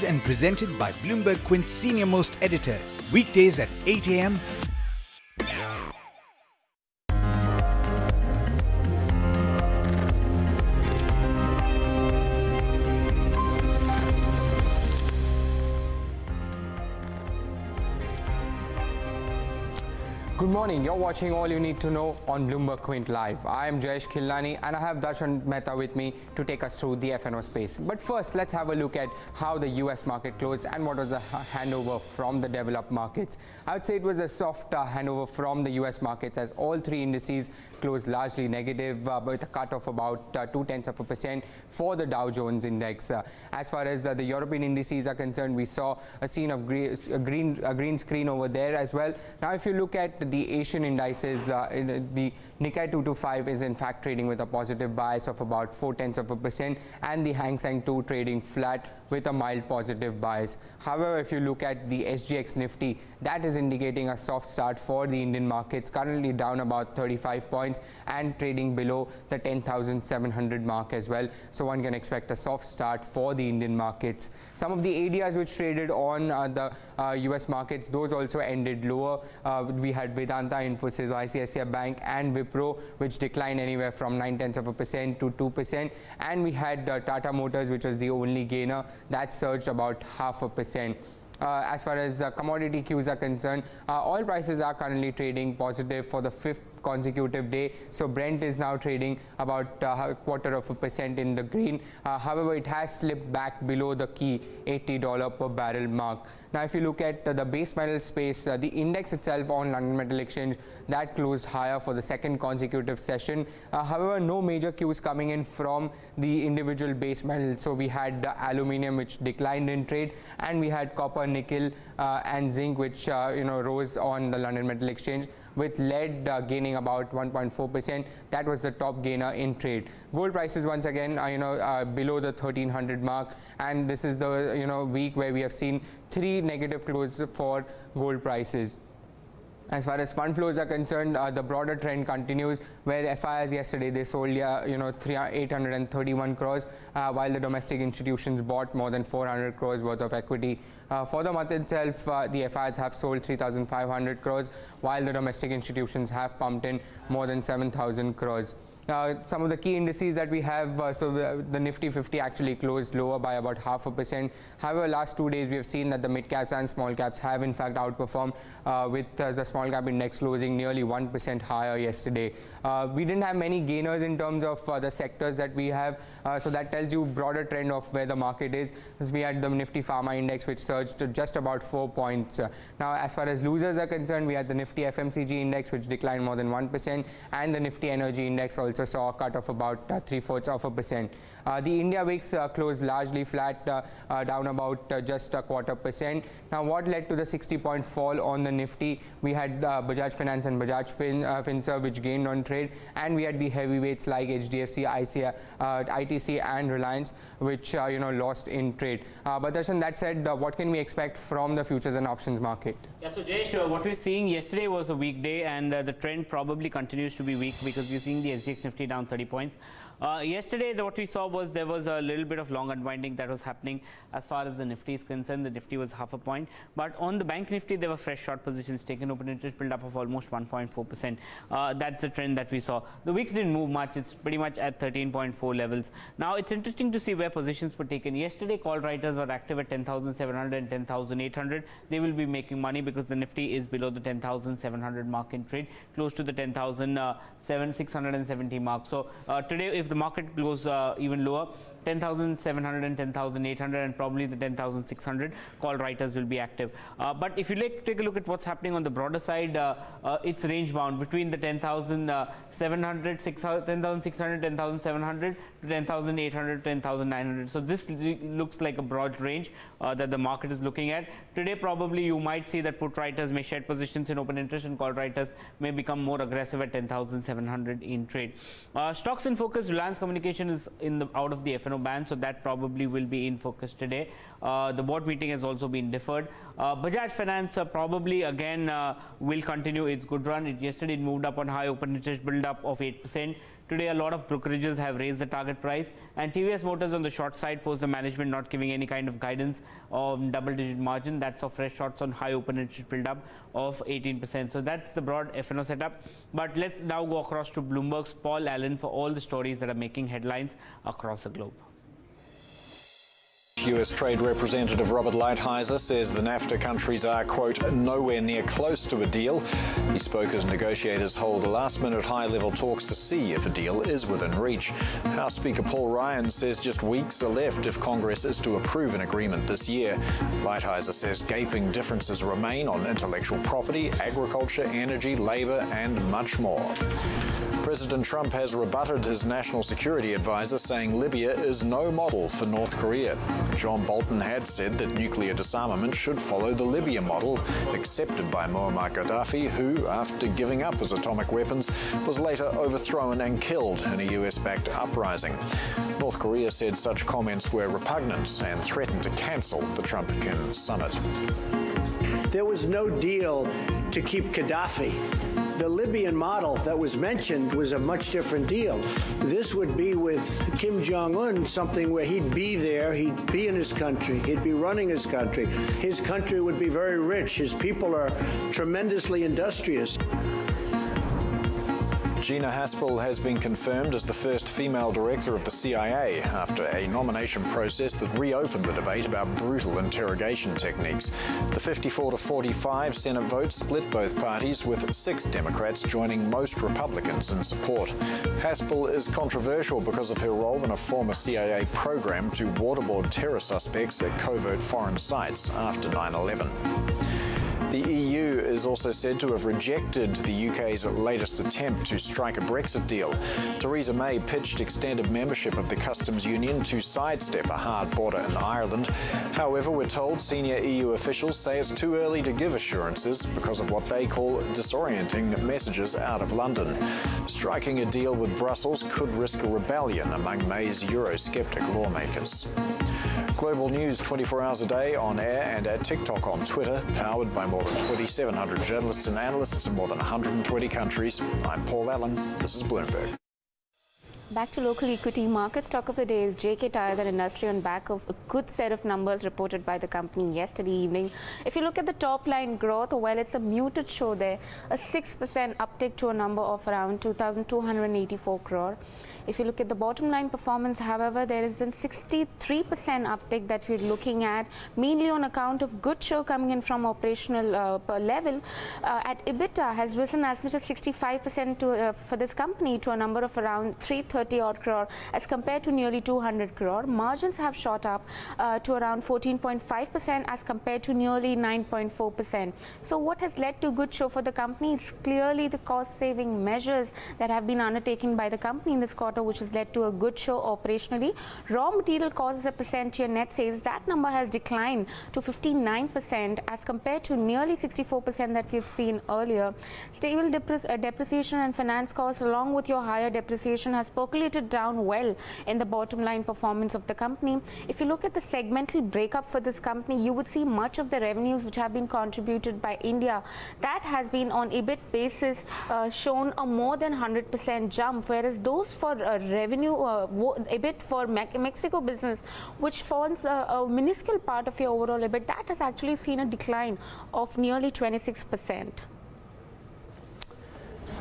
conceived and presented by Bloomberg Quint's senior-most editors. Weekdays at 8 a.m. Good morning, you're watching All You Need to Know on Bloomberg Quint Live. I am Jayesh Khilnani and I have Darshan Mehta with me to take us through the FNO space. But first, let's have a look at how the US market closed and what was the handover from the developed markets. I would say it was a soft handover from the US markets as all three indices closed largely negative with a cut of about 0.2% for the Dow Jones index. As far as the European indices are concerned, we saw a scene of green screen over there as well. Now, if you look at the Asian indices, the Nikkei 225 is in fact trading with a positive bias of about 0.4%, and the Hang Seng 2 trading flat with a mild positive bias. However, if you look at the SGX Nifty, that is indicating a soft start for the Indian markets, currently down about 35 points and trading below the 10,700 mark as well. So one can expect a soft start for the Indian markets. Some of the ADRs which traded on the US markets, those also ended lower. We had Vedanta, Infosys, ICICI Bank and Wipro, which declined anywhere from 0.9% to 2%. And we had Tata Motors, which was the only gainer, that surged about 0.5%. As far as commodity cues are concerned, oil prices are currently trading positive for the fifth consecutive day. So Brent is now trading about 0.25% in the green. However, it has slipped back below the key $80 per barrel mark. Now, if you look at the base metal space, the index itself on London Metal Exchange, that closed higher for the second consecutive session. However, no major cues coming in from the individual base metals. So we had aluminium, which declined in trade, and we had copper, nickel, and zinc, which rose on the London Metal Exchange, with lead gaining about 1.4%. That was the top gainer in trade. Gold prices once again below the 1300 mark, and this is the week where we have seen 3 negative closes for gold prices. As far as fund flows are concerned, the broader trend continues, where FIs yesterday they sold 831 crores, while the domestic institutions bought more than 400 crores worth of equity. For the month itself, the FIs have sold 3,500 crores, while the domestic institutions have pumped in more than 7,000 crores. Some of the key indices that we have, the Nifty 50 actually closed lower by about 0.5%. However, last 2 days we have seen that the mid caps and small caps have in fact outperformed, with the small cap index closing nearly 1% higher yesterday. We didn't have many gainers in terms of the sectors that we have, so that tells you broader trend of where the market is. We had the Nifty Pharma index, which surged to just about 4 points. Now, as far as losers are concerned, we had the Nifty FMCG index, which declined more than 1%, and the Nifty Energy index also saw a cut of about 0.75%. The India VIX closed largely flat, down about just 0.25%. Now, what led to the 60-point fall on the Nifty? We had Bajaj Finance and Bajaj Finserv, which gained on trade, and we had the heavyweights like HDFC, ITC and Reliance, which lost in trade. But Darshan, that said, what can we expect from the futures and options market? Yeah, so Jayesh, what we're seeing yesterday was a weekday, and the trend probably continues to be weak because we're seeing the SGX Nifty down 30 points. Yesterday, what we saw was there was a little bit of long unwinding that was happening as far as the Nifty is concerned. The Nifty was 0.5 point, but on the Bank Nifty, there were fresh short positions taken, open interest build up of almost 1.4%. That's the trend that we saw. The VIX didn't move much. It's pretty much at 13.4 levels. Now, it's interesting to see where positions were taken. Yesterday, call writers were active at 10,700 and 10,800. They will be making money because the Nifty is below the 10,700 mark in trade, close to the 10,670 mark. So today, if the market goes even lower, 10,700 and 10,800 and probably the 10,600, call writers will be active. But if you take a look at what's happening on the broader side, it's range bound between the 10,700, 10,600, 10,700 to 10,800, 10,900. So this looks like a broad range that the market is looking at. Today, probably you might see that put writers may shed positions in open interest and call writers may become more aggressive at 10,700 in trade. Stocks in focus, Reliance Communication is out of the FNO ban, so that probably will be in focus today. The board meeting has also been deferred. Bajaj Finance probably again will continue its good run. Yesterday it moved up on high open interest build up of 8%. Today, a lot of brokerages have raised the target price, and TVS Motors on the short side post the management not giving any kind of guidance on double-digit margin. That's of fresh shorts on high open interest build-up of 18%. So that's the broad F&O setup. But let's now go across to Bloomberg's Paul Allen for all the stories that are making headlines across the globe. U.S. Trade Representative Robert Lighthizer says the NAFTA countries are, quote, nowhere near close to a deal. He spoke as negotiators hold last-minute high-level talks to see if a deal is within reach. House Speaker Paul Ryan says just weeks are left if Congress is to approve an agreement this year. Lighthizer says gaping differences remain on intellectual property, agriculture, energy, labour and much more. President Trump has rebutted his national security advisor, saying Libya is no model for North Korea. John Bolton had said that nuclear disarmament should follow the Libya model, accepted by Muammar Gaddafi, who, after giving up his atomic weapons, was later overthrown and killed in a US-backed uprising. North Korea said such comments were repugnant and threatened to cancel the Trump-Kim summit. There was no deal to keep Gaddafi. The Libyan model that was mentioned was a much different deal. This would be with Kim Jong-un, something where he'd be there, he'd be in his country, he'd be running his country. His country would be very rich. His people are tremendously industrious. Gina Haspel has been confirmed as the first female director of the CIA after a nomination process that reopened the debate about brutal interrogation techniques. The 54-45 Senate vote split both parties, with 6 Democrats joining most Republicans in support. Haspel is controversial because of her role in a former CIA program to waterboard terror suspects at covert foreign sites after 9/11. The EU is also said to have rejected the UK's latest attempt to strike a Brexit deal. Theresa May pitched extended membership of the customs union to sidestep a hard border in Ireland. However, we're told senior EU officials say it's too early to give assurances because of what they call disorienting messages out of London. Striking a deal with Brussels could risk a rebellion among May's Eurosceptic lawmakers. Global news 24 hours a day on air and at TikTok on Twitter, powered by more than 2,700 journalists and analysts in more than 120 countries. I'm Paul Allen. This is Bloomberg. Back to local equity markets. Stock of the day is JK Tyre, the industry, on back of a good set of numbers reported by the company yesterday evening. If you look at the top line growth, well, it's a muted show there, a 6% uptick to a number of around 2,284 crore. If you look at the bottom line performance, however, there is a 63% uptick that we're looking at, mainly on account of good show coming in from operational level. At EBITDA has risen as much as 65% to, for this company to a number of around 330 odd crore as compared to nearly 200 crore. Margins have shot up to around 14.5% as compared to nearly 9.4%. So what has led to good show for the company? It's clearly the cost saving measures that have been undertaken by the company in this quarter, which has led to a good show operationally. Raw material costs as a percent to your net sales, that number has declined to 59% as compared to nearly 64% that we've seen earlier. Stable depreciation and finance costs, along with your higher depreciation, has percolated down well in the bottom line performance of the company. If you look at the segmental breakup for this company, you would see much of the revenues which have been contributed by India, that has been on EBIT basis shown a more than 100% jump, whereas those for revenue EBIT for Mexico business, which forms a minuscule part of your overall EBIT, that has actually seen a decline of nearly 26%.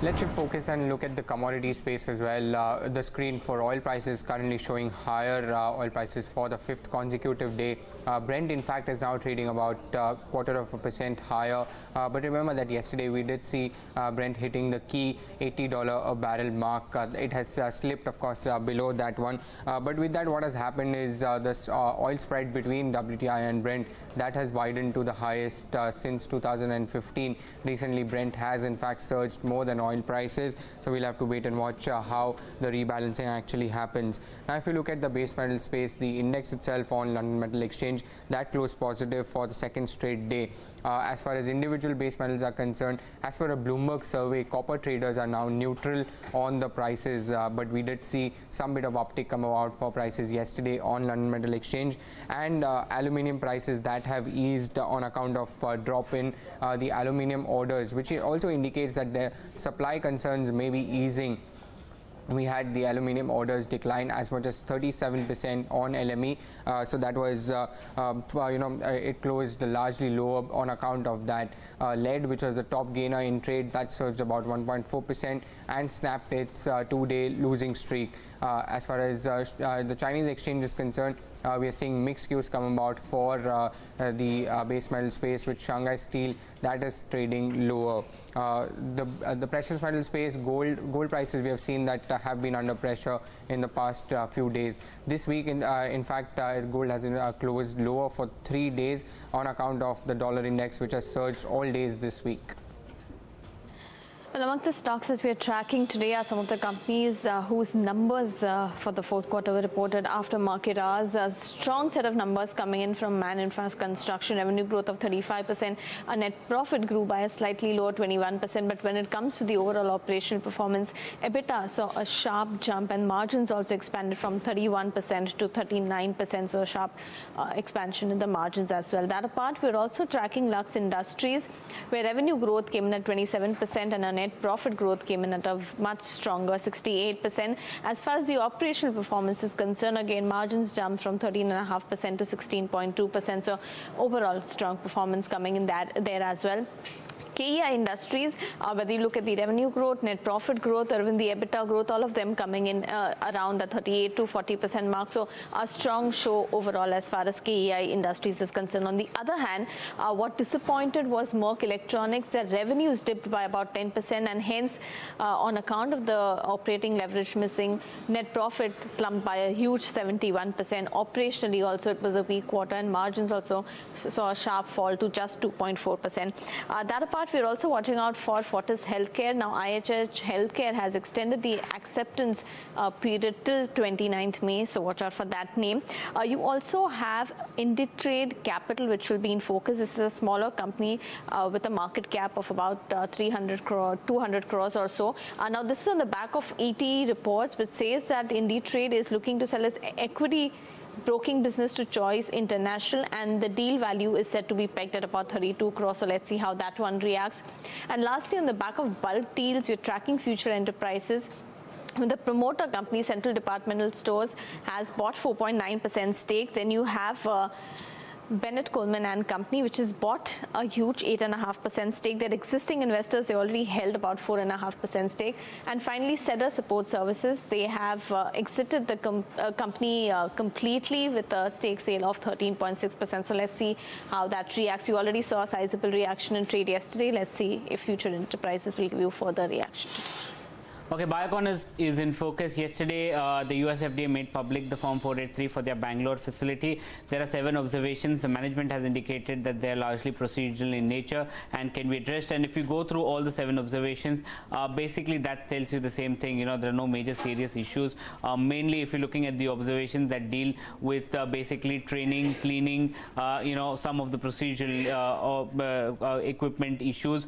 Let's focus and look at the commodity space as well. The screen for oil prices currently showing higher oil prices for the 5th consecutive day. Brent, in fact, is now trading about 0.25% higher. But remember that yesterday we did see Brent hitting the key $80 a barrel mark. It has slipped, of course, below that one. But with that, what has happened is this oil spread between WTI and Brent, that has widened to the highest since 2015. Recently, Brent has, in fact, surged more than oil prices, so we'll have to wait and watch how the rebalancing actually happens. Now, if you look at the base metal space, the index itself on London Metal Exchange, that closed positive for the 2nd straight day. As far as individual base metals are concerned, as per a Bloomberg survey, copper traders are now neutral on the prices, but we did see some bit of uptick come about for prices yesterday on London Metal Exchange, and aluminium prices that have eased on account of drop in the aluminium orders, which also indicates that the supply concerns may be easing. we had the aluminium orders decline as much as 37% on LME. So that was, it closed largely lower on account of that. Lead, which was the top gainer in trade, that surged about 1.4% and snapped its 2-day losing streak. As far as the Chinese exchange is concerned, we are seeing mixed cues come about for the base metal space, with Shanghai Steel that is trading lower. The precious metal space, gold prices, we have seen that have been under pressure in the past few days. This week, in fact, gold has closed lower for 3 days on account of the dollar index, which has surged all days this week. Well, amongst the stocks that we are tracking today are some of the companies whose numbers for the fourth quarter were reported after market hours. A strong set of numbers coming in from Man Infra's construction, revenue growth of 35%. A net profit grew by a slightly lower 21%. But when it comes to the overall operational performance, EBITDA saw a sharp jump and margins also expanded from 31% to 39%. So a sharp expansion in the margins as well. That apart, we're also tracking Lux Industries, where revenue growth came in at 27% and a net profit growth came in at a much stronger 68%. As far as the operational performance is concerned, again, margins jumped from 13.5% to 16.2%. So overall strong performance coming in there as well. KEI Industries, whether you look at the revenue growth, net profit growth, or even the EBITDA growth, all of them coming in around the 38 to 40% mark. So a strong show overall as far as KEI Industries is concerned. On the other hand, what disappointed was Merck Electronics. Their revenues dipped by about 10%, and hence on account of the operating leverage missing, net profit slumped by a huge 71%. Operationally also it was a weak quarter, and margins also saw a sharp fall to just 2.4%. That apart, we're also watching out for Ihs Healthcare. Now, Ihs Healthcare has extended the acceptance period till 29th May, so watch out for that name. You also have Inditrade Capital, which will be in focus. This is a smaller company with a market cap of about 200 crores or so. Now, this is on the back of ET reports, which says that Inditrade is looking to sell its equity broking business to Choice International, and the deal value is said to be pegged at about 32 crores. So let's see how that one reacts. And lastly, on the back of bulk deals, we're tracking Future Enterprises. The promoter company, Central Departmental Stores, has bought 4.9% stake. Then you have Bennett Coleman and Company, which has bought a huge 8.5% stake. Their existing investors, they already held about 4.5% stake. And finally, Cedar Support Services, they have exited the company completely with a stake sale of 13.6%. So let's see how that reacts. You already saw a sizable reaction in trade yesterday. Let's see if Future Enterprises will give you further reaction today. Okay, Biocon is in focus. Yesterday, the US FDA made public the Form 483 for their Bangalore facility. There are 7 observations. The management has indicated that they are largely procedural in nature and can be addressed. And if you go through all the 7 observations, basically that tells you the same thing. You know, there are no major serious issues. Mainly, if you're looking at the observations that deal with basically training, cleaning, some of the procedural equipment issues.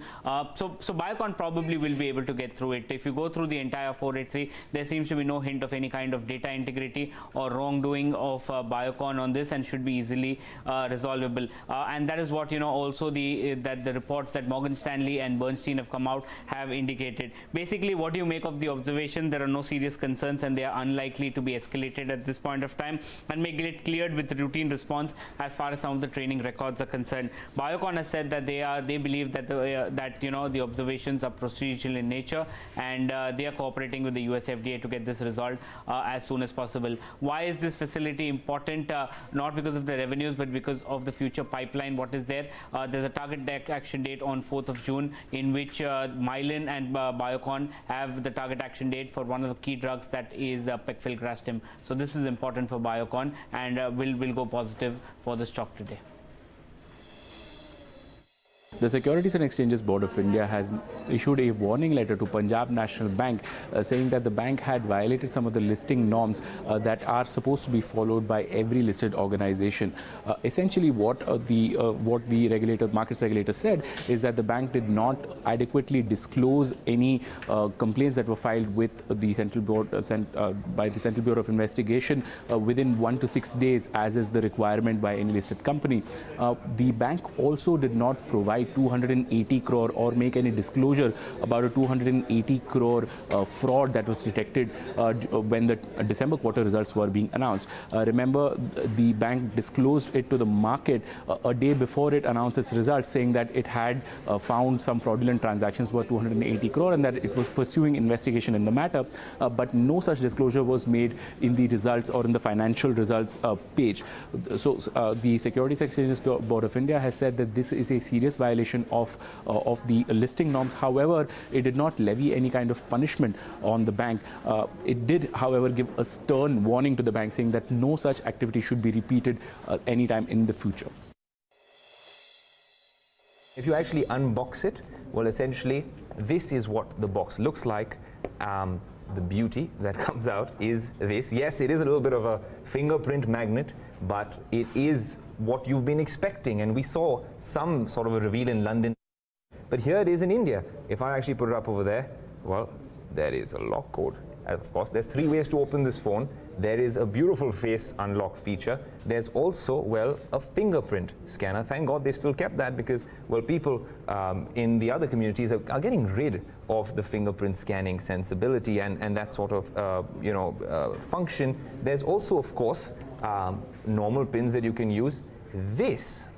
So Biocon probably will be able to get through it. If you go through the entire 483, there seems to be no hint of any kind of data integrity or wrongdoing of Biocon on this, and should be easily resolvable. And that is what also the reports that Morgan Stanley and Bernstein have come out have indicated. Basically, what do you make of the observation? There are no serious concerns, and they are unlikely to be escalated at this point of time, and may get cleared with routine response as far as some of the training records are concerned. Biocon has said that they believe that the observations are procedural in nature, and they are cooperating with the US FDA to get this resolved as soon as possible. Why is this facility important? Not because of the revenues, but because of the future pipeline. What is there? There's a target action date on 4th of June in which Mylan and Biocon have the target action date for one of the key drugs, that is pegfilgrastim. So this is important for Biocon, and will go positive for the stock today. The Securities and Exchanges Board of India has issued a warning letter to Punjab National Bank saying that the bank had violated some of the listing norms that are supposed to be followed by every listed organization. Essentially, what the markets regulator said is that the bank did not adequately disclose any complaints that were filed with the Central Board by the Central Bureau of Investigation within 1 to 6 days, as is the requirement by any listed company. The bank also did not provide 280 crore or make any disclosure about a 280 crore fraud that was detected when the December quarter results were being announced. Remember, the bank disclosed it to the market a day before it announced its results, saying that it had found some fraudulent transactions worth 280 crore and that it was pursuing investigation in the matter, but no such disclosure was made in the results or in the financial results page. So the Securities Exchanges Board of India has said that this is a serious violation of the listing norms. However, it did not levy any kind of punishment on the bank. It did, however, give a stern warning to the bank, saying that no such activity should be repeated anytime in the future. If you actually unbox it, well, essentially, this is what the box looks like. The beauty that comes out is this. Yes, it is a little bit of a fingerprint magnet, but it is what you've been expecting. And we saw some sort of a reveal in London. But here it is in India. If I actually put it up over there, well, there is a lock code. Of course, there's 3 ways to open this phone. There is a beautiful face unlock feature. There's also, well, a fingerprint scanner. Thank God they still kept that because, well, people in the other communities are getting rid of the fingerprint scanning sensibility and that sort of, function. There's also, of course, normal pins that you can use. This,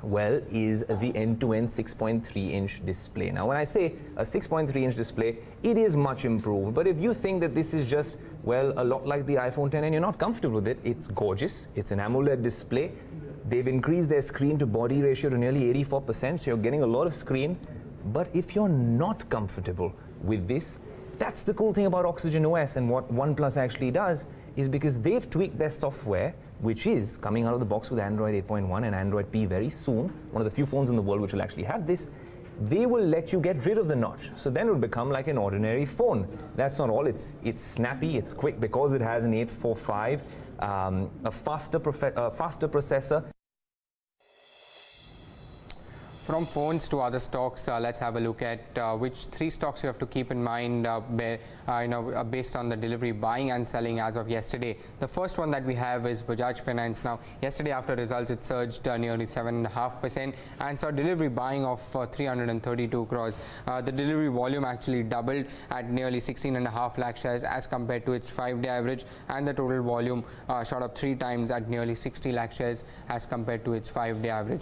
well, is the end-to-end 6.3-inch display. Now, when I say a 6.3-inch display, it is much improved. But if you think that this is just, well, a lot like the iPhone 10 and you're not comfortable with it, it's gorgeous. It's an AMOLED display. They've increased their screen-to-body ratio to nearly 84%, so you're getting a lot of screen. But if you're not comfortable with this, that's the cool thing about Oxygen OS, and what OnePlus actually does is because they've tweaked their software, which is coming out of the box with Android 8.1 and Android P very soon, one of the few phones in the world which will actually have this. They will let you get rid of the notch. So then it will become like an ordinary phone. That's not all. It's snappy, it's quick because it has an 845, a faster processor. From phones to other stocks, let's have a look at which 3 stocks you have to keep in mind based on the delivery buying and selling as of yesterday. The first one that we have is Bajaj Finance. Now, yesterday after results, it surged nearly 7.5% and saw delivery buying of 332 crores. The delivery volume actually doubled at nearly 16.5 lakh shares as compared to its 5-day average, and the total volume shot up 3 times at nearly 60 lakh shares as compared to its 5-day average.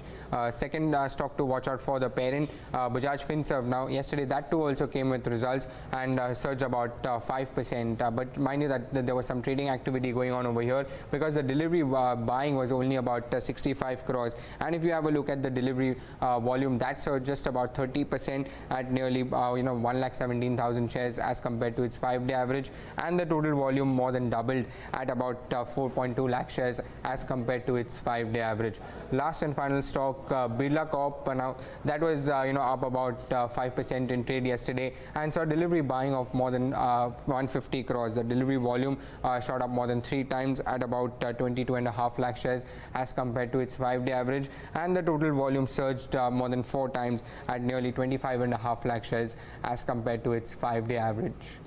Second stock to watch out for, the parent, Bajaj Finance. Now, yesterday that too also came with results and surged about 5%. But mind you that there was some trading activity going on over here because the delivery buying was only about 65 crores. And if you have a look at the delivery volume, that surged just about 30% at nearly 1,17,000 shares as compared to its 5-day average. And the total volume more than doubled at about 4.2 lakh shares as compared to its 5-day average. Last and final stock, Birla Corp. Now, that was up about 5% in trade yesterday and saw delivery buying of more than 150 crores. The delivery volume shot up more than 3 times at about 22.5 lakh shares as compared to its 5-day average, and the total volume surged more than 4 times at nearly 25.5 lakh shares as compared to its 5-day average.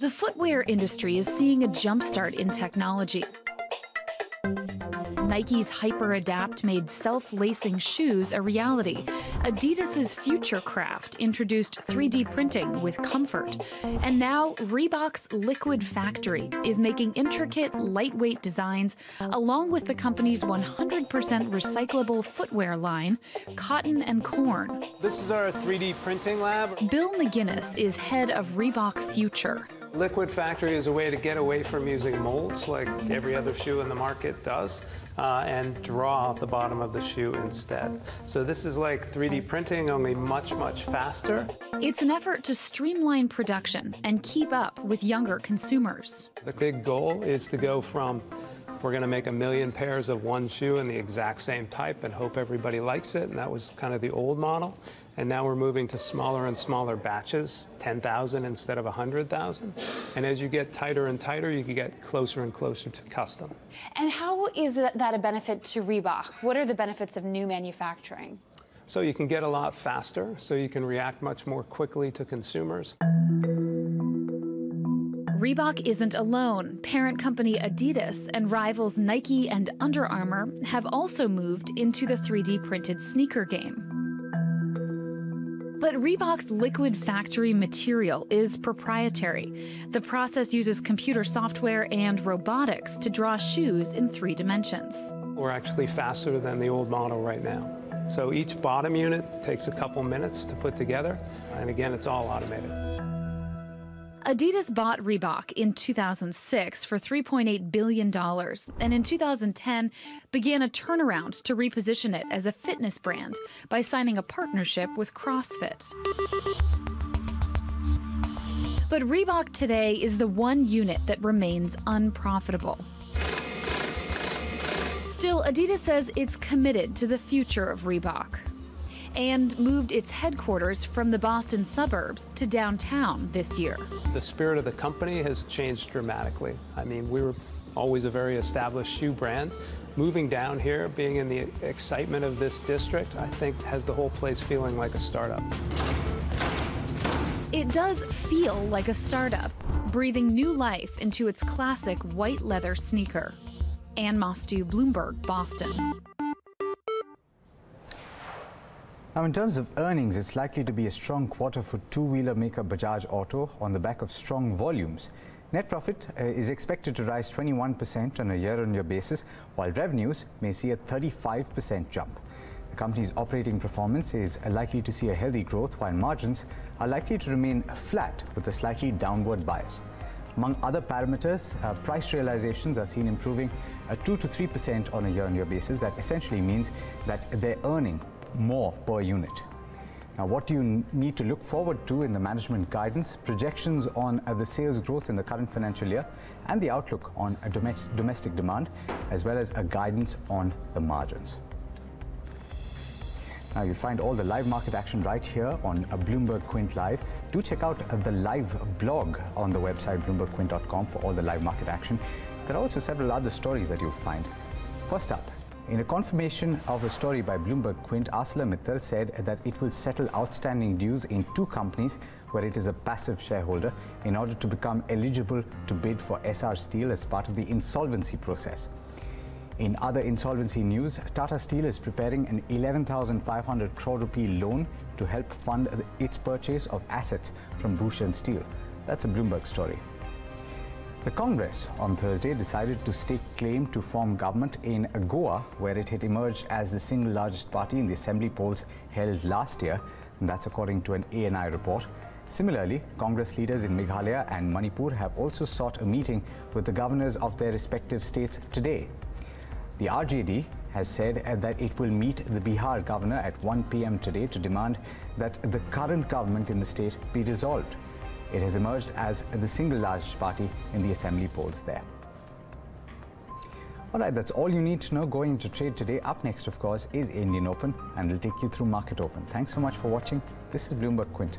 The footwear industry is seeing a jumpstart in technology. Nike's HyperAdapt made self-lacing shoes a reality. Adidas's Futurecraft introduced 3D printing with comfort. And now Reebok's Liquid Factory is making intricate, lightweight designs along with the company's 100% recyclable footwear line, Cotton and Corn. This is our 3D printing lab. Bill McGinnis is head of Reebok Future. Liquid Factory is a way to get away from using molds like every other shoe in the market does and draw the bottom of the shoe instead. So this is like 3D printing, only much, much faster. It's an effort to streamline production and keep up with younger consumers. The big goal is to go from, we're going to make 1 million pairs of one shoe in the exact same type and hope everybody likes it, and that was kind of the old model. And now we're moving to smaller and smaller batches, 10,000 instead of 100,000. And as you get tighter and tighter, you can get closer and closer to custom. And how is that a benefit to Reebok? What are the benefits of new manufacturing? So you can get a lot faster, so you can react much more quickly to consumers. Reebok isn't alone. Parent company Adidas and rivals Nike and Under Armour have also moved into the 3D printed sneaker game. But Reebok's Liquid Factory material is proprietary. The process uses computer software and robotics to draw shoes in 3 dimensions. We're actually faster than the old model right now. So each bottom unit takes a couple minutes to put together, and again, it's all automated. Adidas bought Reebok in 2006 for $3.8 billion, and in 2010 began a turnaround to reposition it as a fitness brand by signing a partnership with CrossFit. But Reebok today is the one unit that remains unprofitable. Still, Adidas says it's committed to the future of Reebok and moved its headquarters from the Boston suburbs to downtown this year. The spirit of the company has changed dramatically. I mean, we were always a very established shoe brand. Moving down here, being in the excitement of this district, I think has the whole place feeling like a startup. It does feel like a startup, breathing new life into its classic white leather sneaker. Ann Mostu, Bloomberg, Boston. Now, in terms of earnings, it's likely to be a strong quarter for two-wheeler maker Bajaj Auto on the back of strong volumes. Net profit is expected to rise 21% on a year-on-year basis, while revenues may see a 35% jump. The company's operating performance is likely to see a healthy growth, while margins are likely to remain flat with a slightly downward bias. Among other parameters, price realizations are seen improving 2 to 3% on a year-on-year basis. That essentially means that they're earning more per unit. Now, what do you need to look forward to in the management guidance? Projections on the sales growth in the current financial year and the outlook on domestic demand, as well as a guidance on the margins. Now, you'll find all the live market action right here on Bloomberg Quint Live. Do check out the live blog on the website bloombergquint.com for all the live market action. There are also several other stories that you'll find. First up, in a confirmation of a story by Bloomberg Quint, ArcelorMittal said that it will settle outstanding dues in 2 companies where it is a passive shareholder in order to become eligible to bid for Essar Steel as part of the insolvency process. In other insolvency news, Tata Steel is preparing an 11,500 crore rupee loan to help fund its purchase of assets from Bhushan Steel. That's a Bloomberg story. The Congress on Thursday decided to stake claim to form government in Goa, where it had emerged as the single largest party in the assembly polls held last year, and that's according to an ANI report. Similarly, Congress leaders in Meghalaya and Manipur have also sought a meeting with the governors of their respective states today. The RJD has said that it will meet the Bihar governor at 1 p.m. today to demand that the current government in the state be dissolved. It has emerged as the single largest party in the assembly polls there. All right, that's all you need to know going into trade today. Up next, of course, is Indian Open, and we'll take you through Market Open. Thanks so much for watching. This is Bloomberg Quint.